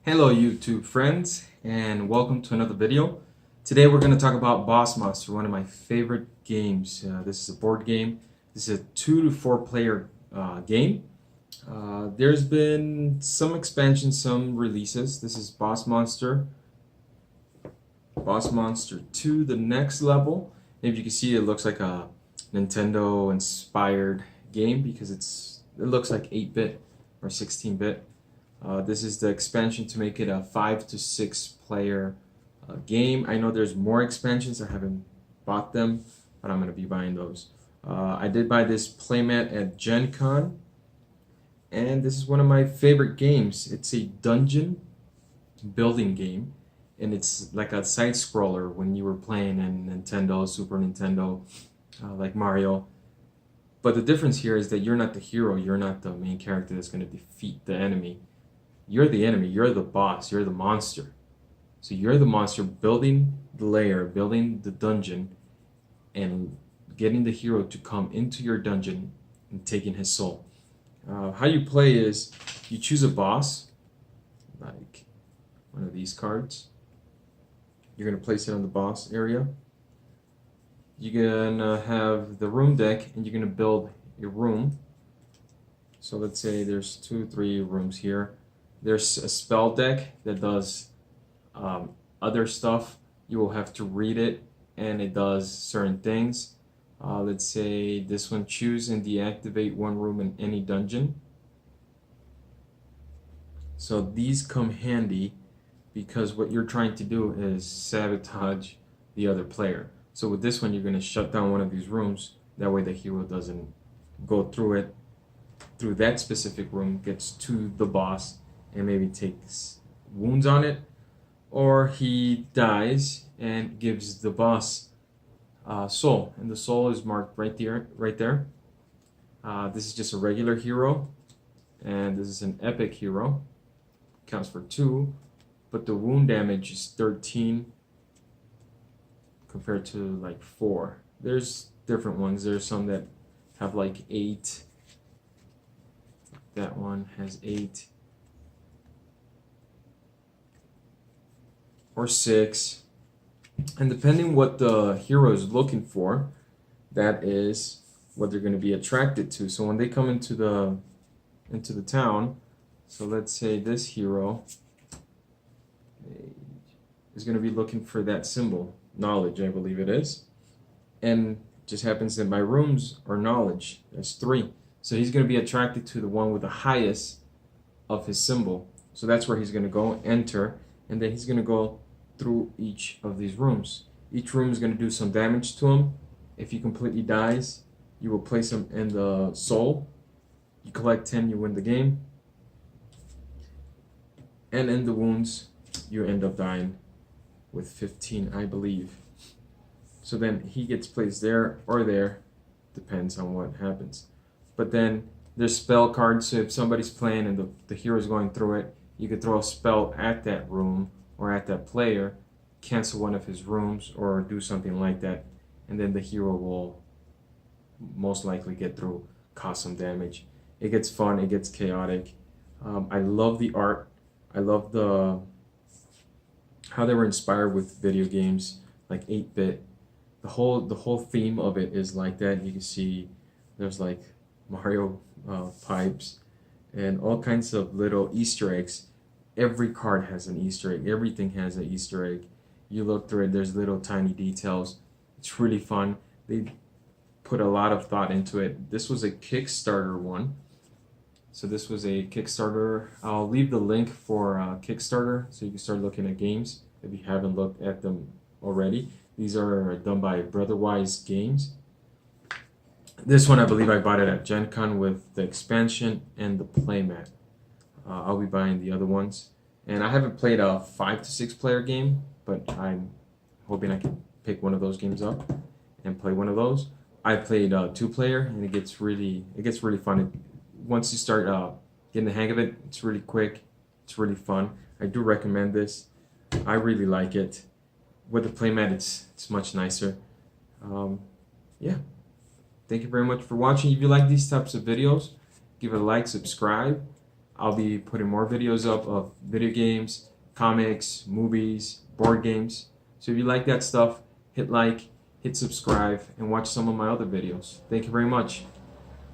Hello YouTube friends, and welcome to another video. Today we're going to talk about Boss Monster, one of my favorite games. This is a board game. This is a 2 to 4 player game. There's been some expansions, some releases. This is Boss Monster 2, the next level. If you can see, it looks like a Nintendo inspired game because it looks like 8-bit or 16-bit. This is the expansion to make it a 5 to 6 player game. I know there's more expansions. I haven't bought them, but I'm going to be buying those. I did buy this playmat at Gen Con, and this is one of my favorite games. It's a dungeon building game, and it's like a side scroller when you were playing in Nintendo, Super Nintendo, like Mario. But the difference here is that you're not the hero, you're not the main character that's going to defeat the enemy. You're the enemy, you're the boss, you're the monster. So you're the monster building the lair, building the dungeon, and getting the hero to come into your dungeon and taking his soul. How you play is you choose a boss, like one of these cards. You're going to place it on the boss area. You're going to have the room deck, and you're going to build a room. So let's say there's 3 rooms here. There's a spell deck that does other stuff. You will have to read it, and it does certain things. Let's say this one, choose and deactivate one room in any dungeon. So these come handy because what you're trying to do is sabotage the other player. So with this one, you're going to shut down one of these rooms. That way the hero doesn't go through that specific room, gets to the boss, and maybe takes wounds on it, or he dies and gives the boss soul, and the soul is marked right there. This is just a regular hero, and this is an epic hero. Counts for 2, but the wound damage is 13 compared to like 4. There's different ones. There's some that have like 8. That one has 8. Or 6, and depending what the hero is looking for, that is what they're going to be attracted to. So when they come into the town, so let's say this hero is going to be looking for that symbol, knowledge, I believe it is, and just happens that my rooms are knowledge. That's 3, so he's going to be attracted to the one with the highest of his symbol. So that's where he's going to go enter, and then he's going to go through each of these rooms. Each room is going to do some damage to him. If he completely dies, you will place him in the soul. You collect 10, you win the game. And in the wounds, you end up dying with 15, I believe. So then he gets placed there or there, depends on what happens. But then there's spell cards, so if somebody's playing and the hero's going through it, you could throw a spell at that room or at that player, cancel one of his rooms, or do something like that, and then the hero will most likely get through, cause some damage. It gets fun, it gets chaotic. I love the art. I love how they were inspired with video games, like 8-bit. The whole theme of it is like that. You can see there's like Mario pipes and all kinds of little Easter eggs. Every card has an Easter egg. Everything has an Easter egg. You look through it, there's little tiny details. It's really fun. They put a lot of thought into it. This was a Kickstarter one. So this was a Kickstarter. I'll leave the link for Kickstarter so you can start looking at games if you haven't looked at them already. These are done by Brotherwise Games. This one, I believe I bought it at Gen Con with the expansion and the playmat. I'll be buying the other ones. And I haven't played a 5 to 6 player game, but I'm hoping I can pick one of those games up and play one of those. I played 2-player, and it gets really fun. Once you start getting the hang of it, it's really quick. It's really fun. I do recommend this. I really like it. With the playmat, it's much nicer. Yeah. Thank you very much for watching. If you like these types of videos, give it a like, subscribe. I'll be putting more videos up of video games, comics, movies, board games. So if you like that stuff, hit like, hit subscribe, and watch some of my other videos. Thank you very much.